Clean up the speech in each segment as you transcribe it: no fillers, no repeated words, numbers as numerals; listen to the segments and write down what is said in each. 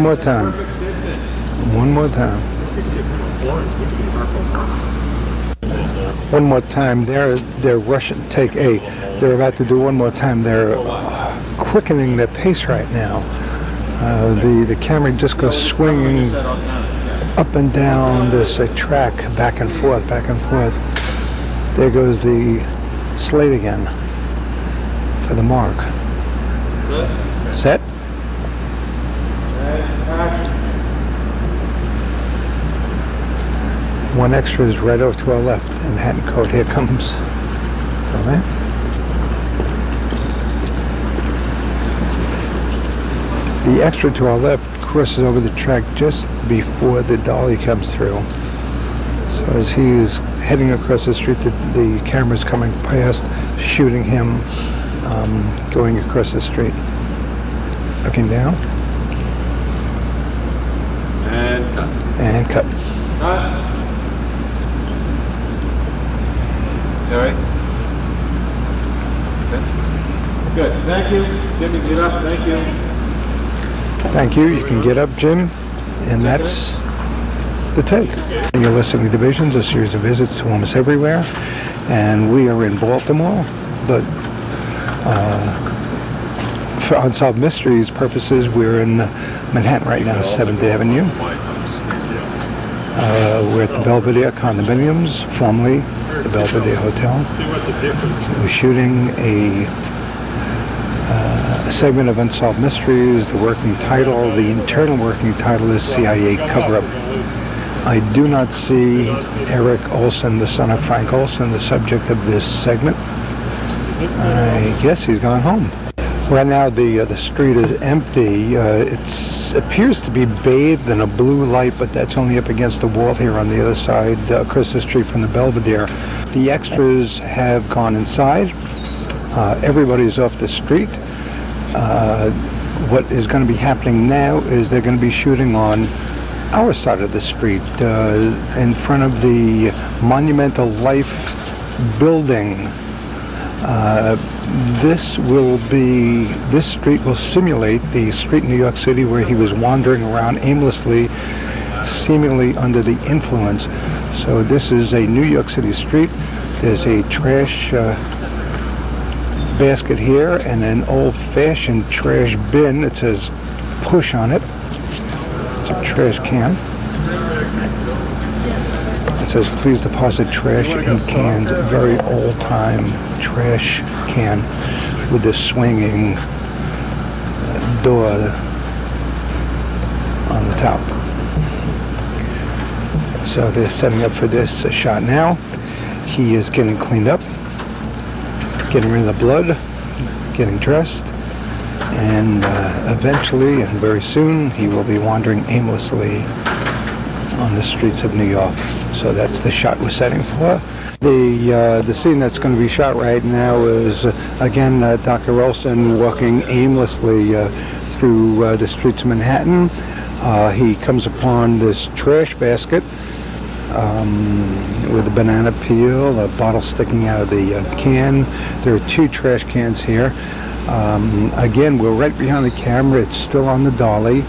One more time. One more time. One more time. They're rushing. Take A. They're about to do one more time. They're quickening their pace right now. The camera just goes swinging up and down this track, back and forth, back and forth. There goes the slate again for the mark. Set. One extra is right over to our left. Manhattan Code. Here comes. Go there. The extra to our left crosses over the track just before the dolly comes through. So as he is heading across the street, the camera's coming past, shooting him, going across the street. Looking down. And cut. And cut. Cut. Jerry? Good. Thank you. Jimmy, get up. Thank you. Thank you. You can get up, Jim. And that's the take. And you're listening to Visions, a series of visits to almost everywhere. And we are in Baltimore, but for Unsolved Mysteries purposes, we're in Manhattan right now, 7th Avenue. We're at the Belvedere Condominiums, formerly the Belvedere Hotel. We're shooting a segment of Unsolved Mysteries. The working title, the internal working title is CIA Cover-Up. I do not see Eric Olson, the son of Frank Olson, the subject of this segment. I guess he's gone home. Right now the street is empty. It appears to be bathed in a blue light, but that's only up against the wall here on the other side, across the street from the Belvedere. The extras have gone inside. Everybody's off the street. What is going to be happening now is they're going to be shooting on our side of the street, in front of the Monumental Life building. This street will simulate the street in New York City where he was wandering around aimlessly, seemingly under the influence. So this is a New York City street. There's a trash basket here and an old-fashioned trash bin. It says push on it. It's a trash can. It says please deposit trash in cans. Very old-time trash can with the swinging door on the top. So they're setting up for this shot now. He is getting cleaned up, getting rid of the blood, getting dressed, and eventually and very soon he will be wandering aimlessly on the streets of New York. So that's the shot we're setting for. The scene that's going to be shot right now is again Dr. Olson walking aimlessly through the streets of Manhattan. He comes upon this trash basket with a banana peel, a bottle sticking out of the can. There are two trash cans here. Again, we're right behind the camera. It's still on the dolly.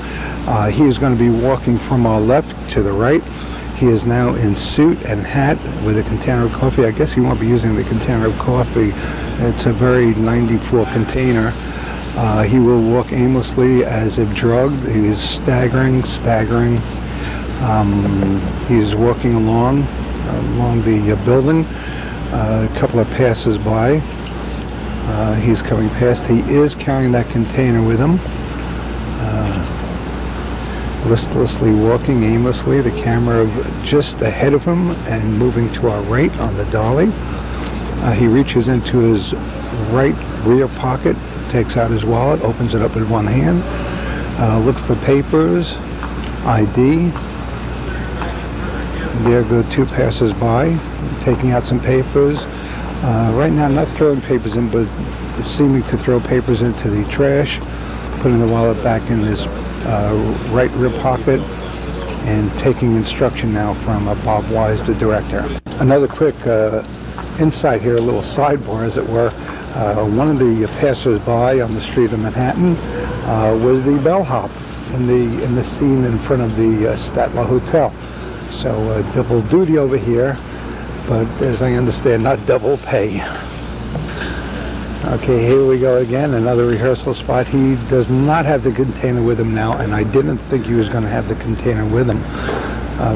He is going to be walking from our left to the right. He is now in suit and hat with a container of coffee. I guess he won't be using the container of coffee. It's a very 94 container. He will walk aimlessly as if drugged. He is staggering. He's walking along the building. A couple of passers-by. He's coming past. He is carrying that container with him. Listlessly walking aimlessly, the camera just ahead of him and moving to our right on the dolly. He reaches into his right rear pocket, takes out his wallet, opens it up with one hand, looks for papers, ID. There go two passers-by, taking out some papers. Right now, not throwing papers in, but seeming to throw papers into the trash, putting the wallet back in his right rear pocket, and taking instruction now from Bob Wise, the director. Another quick insight here, a little sidebar as it were. One of the passers-by on the street of Manhattan was the bellhop. in the scene in front of the Statler Hotel. So double duty over here, but as I understand, not double pay. Okay, here we go again, another rehearsal spot. He does not have the container with him now, and I didn't think he was going to have the container with him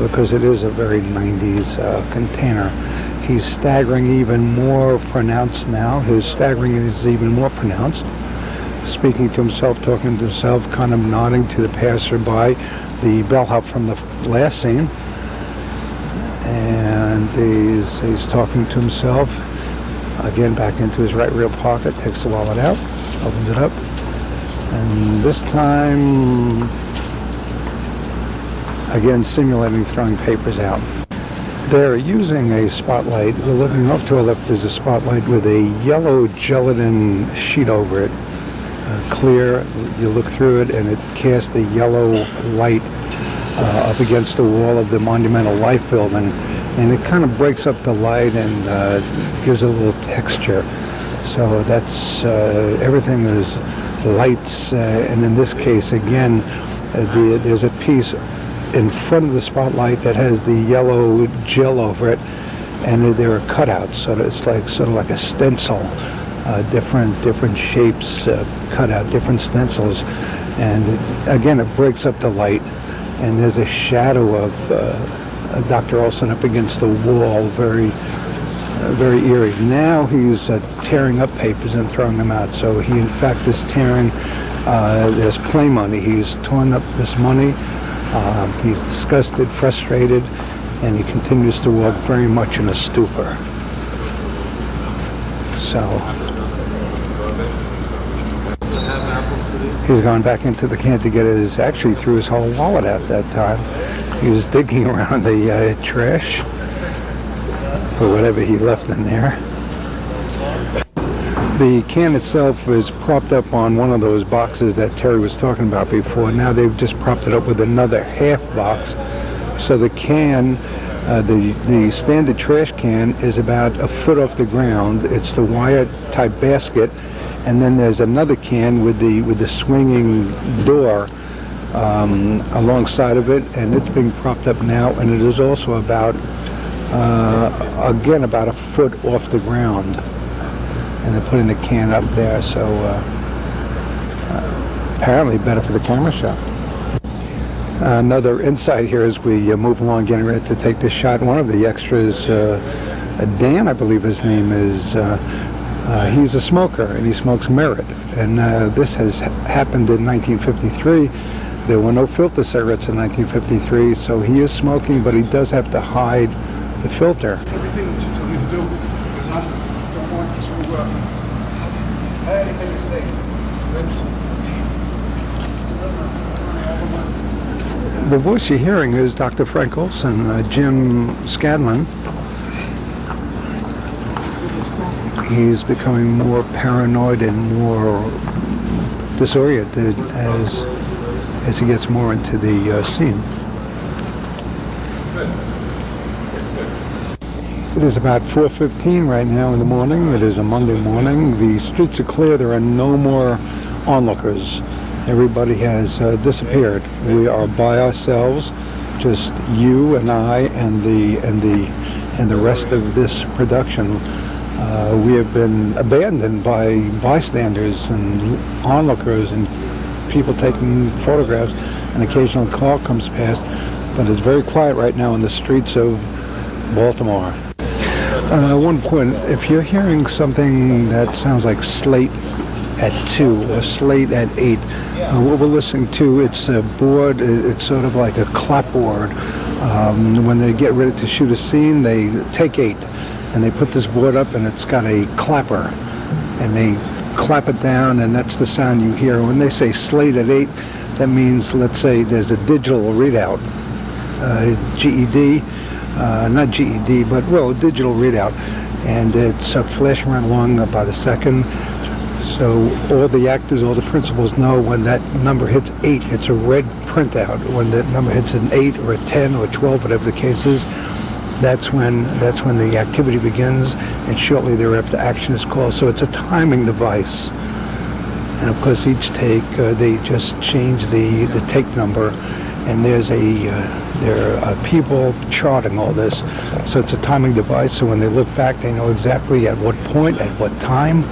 because it is a very 90s container. He's staggering even more pronounced now. His staggering is even more pronounced. Speaking to himself, talking to himself, kind of nodding to the passerby, the bellhop from the last scene. And he's talking to himself. Again, back into his right rear pocket, takes the wallet out, opens it up. And this time, again, simulating throwing papers out. They're using a spotlight. We're looking off to our left. There's a spotlight with a yellow gelatin sheet over it. Clear. You look through it, and it casts a yellow light up against the wall of the Monumental Life building, and it kind of breaks up the light and gives it a little texture. So that's everything is lights, and in this case, again, there's a piece in front of the spotlight that has the yellow gel over it, and there are cutouts, so it's like sort of like a stencil, different shapes cut out, different stencils, and again it breaks up the light, and there's a shadow of Dr. Olson up against the wall, very eerie. Now he's tearing up papers and throwing them out, so he in fact is tearing there's play money. He's torn up this money. He's disgusted, frustrated, and he continues to walk very much in a stupor. So he's gone back into the can to get his, actually threw his whole wallet out that time. He was digging around the trash for whatever he left in there. The can itself is propped up on one of those boxes that Terry was talking about before. Now they've just propped it up with another half box. So the can, the standard trash can is about a foot off the ground. It's the wire type basket, and then there's another can with the swinging door alongside of it, and it's being propped up now, and it is also about again about a foot off the ground. And they're putting the can up there, so apparently better for the camera shot. Another insight here as we move along, getting ready to take this shot. One of the extras, Dan, I believe his name is, he's a smoker, and he smokes Merit. And this has happened in 1953. There were no filter cigarettes in 1953, so he is smoking, but he does have to hide the filter. Everything that you tell me to do, because I don't want to have anything to say. The voice you're hearing is Dr. Frank Olson, Jim Scadlin. He's becoming more paranoid and more disoriented as he gets more into the scene. It is about 4:15 right now in the morning. It is a Monday morning. The streets are clear. There are no more onlookers. Everybody has disappeared. We are by ourselves, just you and I and the rest of this production. We have been abandoned by bystanders and onlookers and people taking photographs. An occasional car comes past, but it's very quiet right now in the streets of Baltimore. One point, if you're hearing something that sounds like Slate at 2 or Slate at 8, what we're listening to, it's a board, it's sort of like a clapboard. When they get ready to shoot a scene, they take 8 and they put this board up, and it's got a clapper, and they clap it down, and that's the sound you hear. When they say Slate at 8, that means, let's say there's a digital readout, GED, not GED, but, well, a digital readout, and it's flashing right along by the second. So all the actors, all the principals know when that number hits 8, it's a red printout. When that number hits an 8 or a 10 or a 12, whatever the case is, that's when the activity begins, and shortly thereafter action is called. So it's a timing device. And of course, each take they just change the take number, and there are people charting all this. So it's a timing device. So when they look back, they know exactly at what point, at what time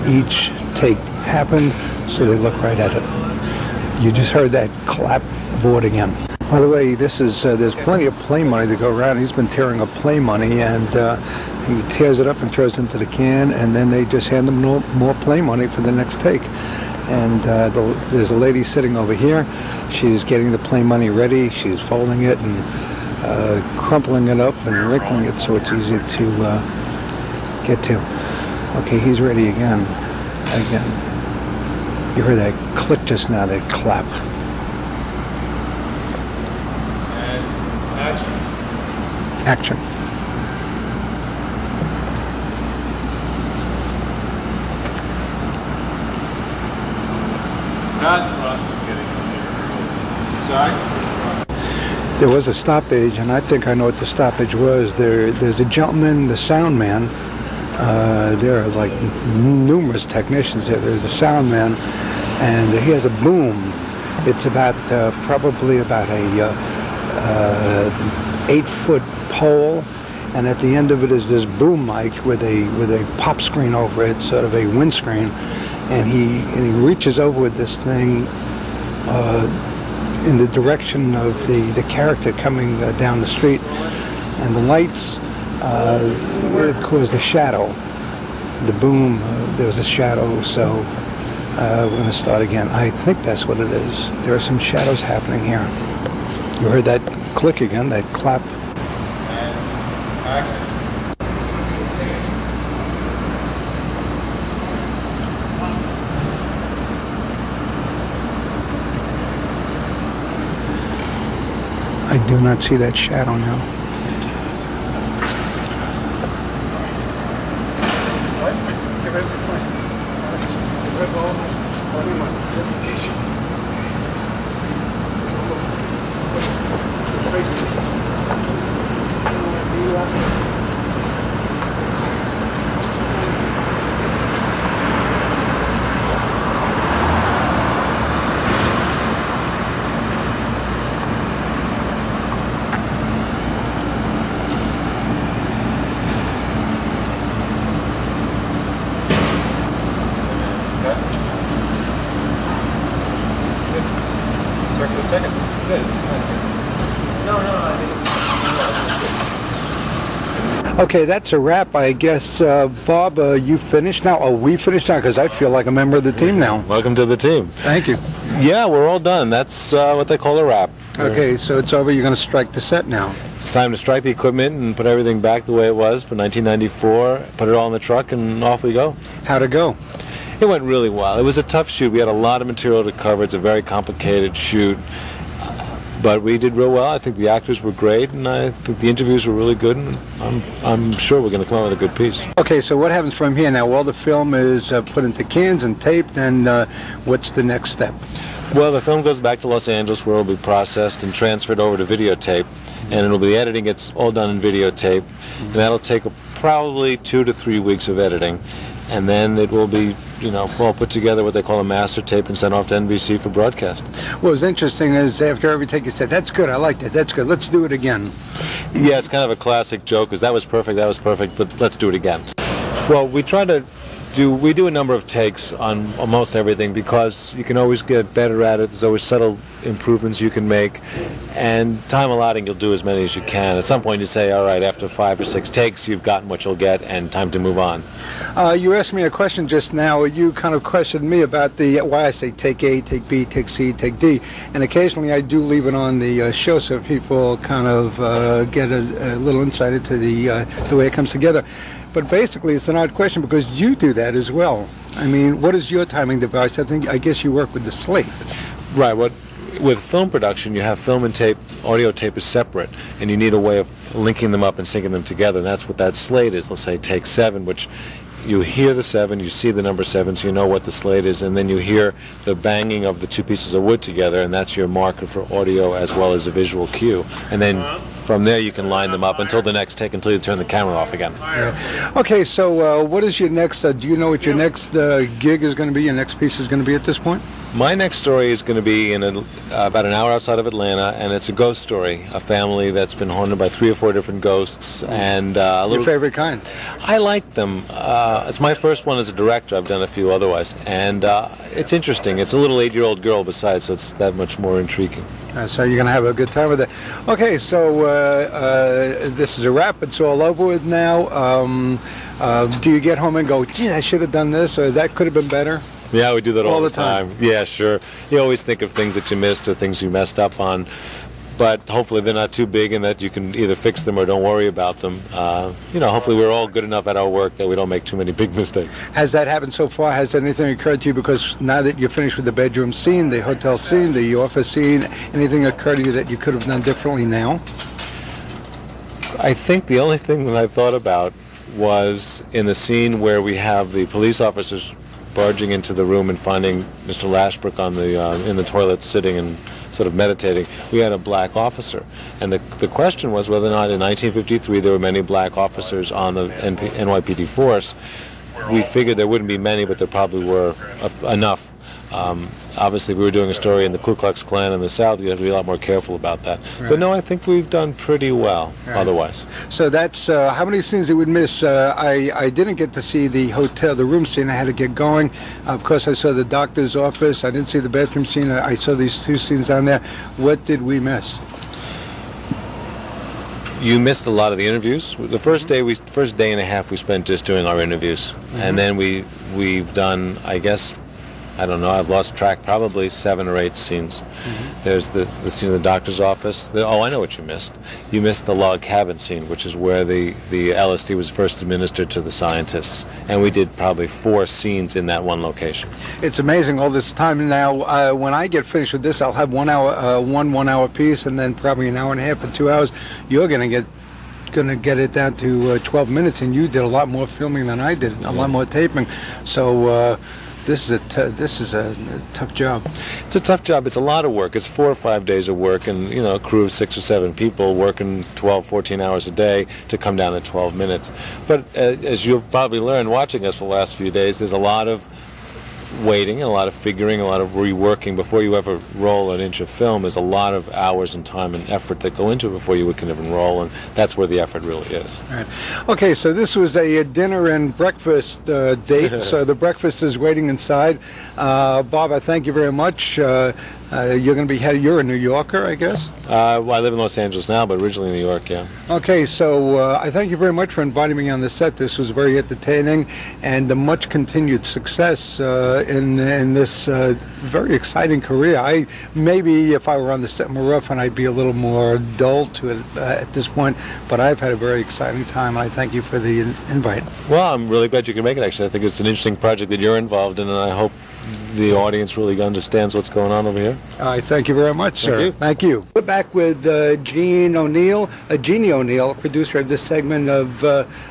each take happened. So they look right at it. You just heard that clapboard again. By the way, this is there's plenty of play money to go around. He's been tearing up play money, and he tears it up and throws it into the can, and then they just hand him more play money for the next take. And there's a lady sitting over here. She's getting the play money ready. She's folding it and crumpling it up and wrinkling it so it's easy to get to. Okay, he's ready again. You heard that click just now, that clap. Action. There was a stoppage, and I think I know what the stoppage was. There's a gentleman, the sound man. There are like numerous technicians here. There's a sound man, and he has a boom. It's about probably about a 8-foot pole, and at the end of it is this boom mic with a pop screen over it, sort of a windscreen, and he reaches over with this thing in the direction of the character coming down the street, and the lights caused a shadow. The boom, there was a shadow, so we're going to start again. I think that's what it is. There are some shadows happening here. You heard that click again, that clap. I do not see that shadow now. Okay, that's a wrap, I guess. Bob, you finished now? Oh, we finished now, because I feel like a member of the team now. Welcome to the team. Thank you. Yeah, we're all done. That's what they call a wrap. Okay, so it's over. You're going to strike the set now. It's time to strike the equipment and put everything back the way it was for 1994, put it all in the truck, and off we go. How'd it go? It went really well. It was a tough shoot. We had a lot of material to cover. It's a very complicated shoot. But we did real well. I think the actors were great, and I think the interviews were really good, and I'm sure we're going to come out with a good piece. Okay, so what happens from here now? All the film is put into cans and taped, and what's the next step? Well, the film goes back to Los Angeles, where it will be processed and transferred over to videotape, and it'll be editing. It's all done in videotape, and that'll take probably 2 to 3 weeks of editing, and then it will be, all put together what they call a master tape and sent off to NBC for broadcast. What was interesting is after every take you said, "That's good, I liked it, that's good, let's do it again." Yeah, it's kind of a classic joke, because that was perfect, but let's do it again. Well, we do a number of takes on almost everything, because you can always get better at it. There's always subtle improvements you can make, and time allotting, you'll do as many as you can. At some point you say, all right, after 5 or 6 takes, you've gotten what you'll get, and time to move on. You asked me a question just now. You kind of questioned me about why I say take A, take B, take C, take D, and occasionally I do leave it on the show so people kind of get a little insight into the way it comes together. But basically, it's an odd question because you do that as well. I mean, what is your timing device? I guess you work with the slate. Right. With film production, you have film and tape. Audio tape is separate, and you need a way of linking them up and syncing them together. And that's what that slate is. Let's say take 7, which you hear the 7, you see the number 7, so you know what the slate is, and then you hear the banging of the two pieces of wood together, and that's your marker for audio as well as a visual cue. And then from there you can line them up until the next take, until you turn the camera off again. Yeah. Okay, so what is your next, do you know what your next gig is going to be, your next piece is going to be at this point? My next story is going to be in about an hour outside of Atlanta, and it's a ghost story. A family that's been haunted by 3 or 4 different ghosts, and your favorite kind? I like them. It's my first one as a director. I've done a few otherwise, and it's interesting. It's a little 8-year-old girl besides, so it's that much more intriguing. So you're going to have a good time with it. Okay, so this is a wrap. It's all over with now. Do you get home and go, gee, I should have done this, or that could have been better? Yeah, we do that all the time. Yeah, sure. You always think of things that you missed or things you messed up on, but hopefully they're not too big and that you can either fix them or don't worry about them. Hopefully we're all good enough at our work that we don't make too many big mistakes. Has that happened so far? Has anything occurred to you? Because now that you're finished with the bedroom scene, the hotel scene, the office scene, anything occurred to you that you could have done differently now? I think the only thing that I thought about was in the scene where we have the police officers barging into the room and finding Mr. Lashbrook on the in the toilet sitting and sort of meditating. We had a black officer, and the question was whether or not in 1953 there were many black officers on the NYPD force. We figured there wouldn't be many, but there probably were enough. Obviously, we were doing a story in the Ku Klux Klan in the South. You have to be a lot more careful about that. Right. But no, I think we've done pretty well otherwise. So that's how many scenes you would miss. I didn't get to see the hotel, the room scene. I had to get going. Of course, I saw the doctor's office. I didn't see the bathroom scene. I saw these 2 scenes down there. What did we miss? You missed a lot of the interviews. The first day and a half we spent just doing our interviews, and then we've done, I guess, I don't know, I've lost track, probably 7 or 8 scenes. There's the scene in the doctor's office. I know what you missed. You missed the log cabin scene, which is where the LSD was first administered to the scientists. And we did probably 4 scenes in that one location. It's amazing all this time. Now, when I get finished with this, I'll have 1 hour, one hour piece, and then probably an hour and a half or 2 hours. You're going to get it down to 12 minutes, and you did a lot more filming than I did, a lot more taping. So this is a tough job. It's a tough job. It's a lot of work. It's 4 or 5 days of work, and a crew of 6 or 7 people working 12, 14 hours a day to come down to 12 minutes. But as you've probably learned watching us for the last few days, there's a lot of waiting, a lot of figuring, a lot of reworking before you ever roll an inch of film. There's a lot of hours and time and effort that go into it before you can even roll, and that's where the effort really is. Right. Okay, so this was a dinner and breakfast date. So the breakfast is waiting inside. Bob, I thank you very much. You're going to be headed. You're a New Yorker, I guess. Well, I live in Los Angeles now, but originally in New York, yeah. Okay, so I thank you very much for inviting me on the set. This was very entertaining, and much continued success in this very exciting career. Maybe if I were on the set more often, I'd be a little more dull to it at this point, but I've had a very exciting time, and I thank you for the invite. Well, I'm really glad you can make it, actually. I think it's an interesting project that you're involved in, and I hope the audience really understands what's going on over here. Thank you very much, sir. Thank you. We're back with Jeannie O'Neill, producer of this segment of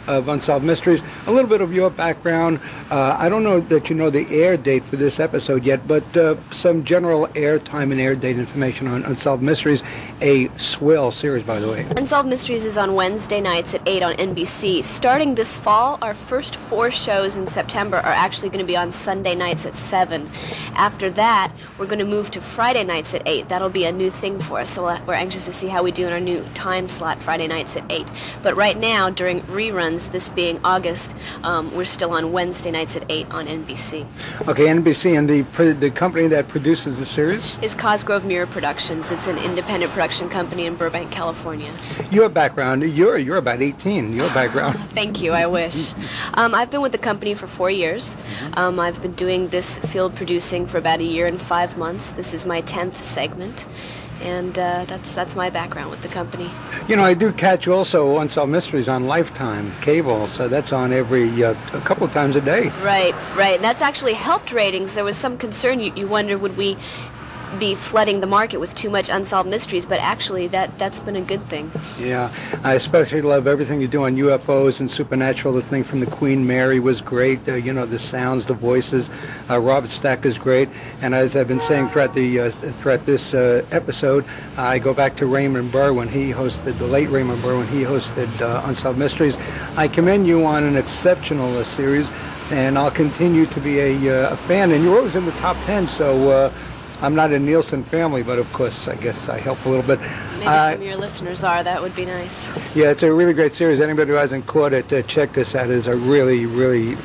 Unsolved Mysteries. A little bit of your background. I don't know that you know the air date for this episode yet, but some general air time and air date information on Unsolved Mysteries, a swell series, by the way. Unsolved Mysteries is on Wednesday nights at 8 on NBC. Starting this fall, our first 4 shows in September are actually going to be on Sunday nights at 7. After that, we're going to move to Friday nights at 8. That'll be a new thing for us, so we're anxious to see how we do in our new time slot, Friday nights at 8. But right now, during reruns, this being August, we're still on Wednesday nights at 8 on NBC. Okay, NBC, and the company that produces the series? Is Cosgrove Mirror Productions. It's an independent production company in Burbank, California. Your background, you're about 18, your background. Thank you, I wish. I've been with the company for 4 years. I've been doing this field producing for about 1 year and 5 months. This is my 10th segment, and that's my background with the company. I do catch also Unsolved Mysteries on Lifetime cable, so that's on every a couple of times a day. Right. And that's actually helped ratings. There was some concern. You wonder, would we be flooding the market with too much unsolved mysteries, but actually that's been a good thing. Yeah, I especially love everything you do on UFOs and supernatural. The thing from the Queen Mary was great. The sounds, the voices. Robert Stack is great. And as I've been saying throughout this episode, I go back to Raymond Burr when he hosted, the late Raymond Burr, when he hosted Unsolved Mysteries. I commend you on an exceptional series, and I'll continue to be a fan. And you're always in the top 10, so I'm not a Nielsen family, but of course, I guess I help a little bit. Maybe some of your listeners are. That would be nice. Yeah, it's a really great series. Anybody who hasn't caught it, check this out. It's a really, really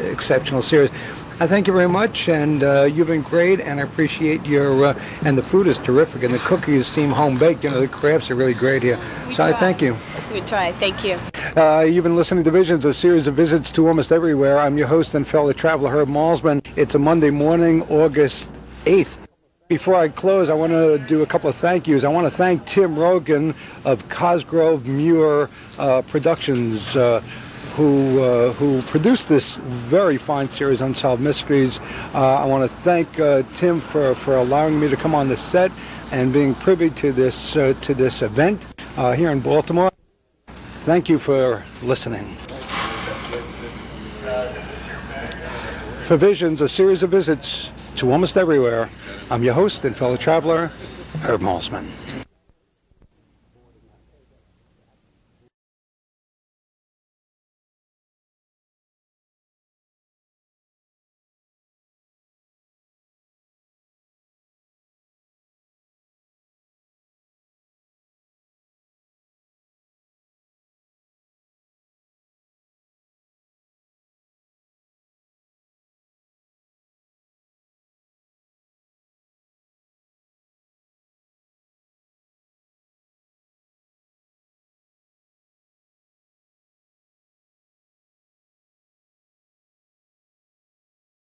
exceptional series. I thank you very much, and you've been great, and I appreciate your, and the food is terrific, and the cookies seem home-baked. The crafts are really great here. I thank you. We try. Thank you. You've been listening to Visions, a series of visits to almost everywhere. I'm your host and fellow traveler, Herb Malsman. It's a Monday morning, August 8th. Before I close, I want to do a couple of thank yous. I want to thank Tim Rogan of Cosgrove Muir Productions, who produced this very fine series, Unsolved Mysteries. I want to thank Tim for allowing me to come on the set and being privy to this event here in Baltimore. Thank you for listening. For Visions, a series of visits to almost everywhere, I'm your host and fellow traveler, Herb Malsman.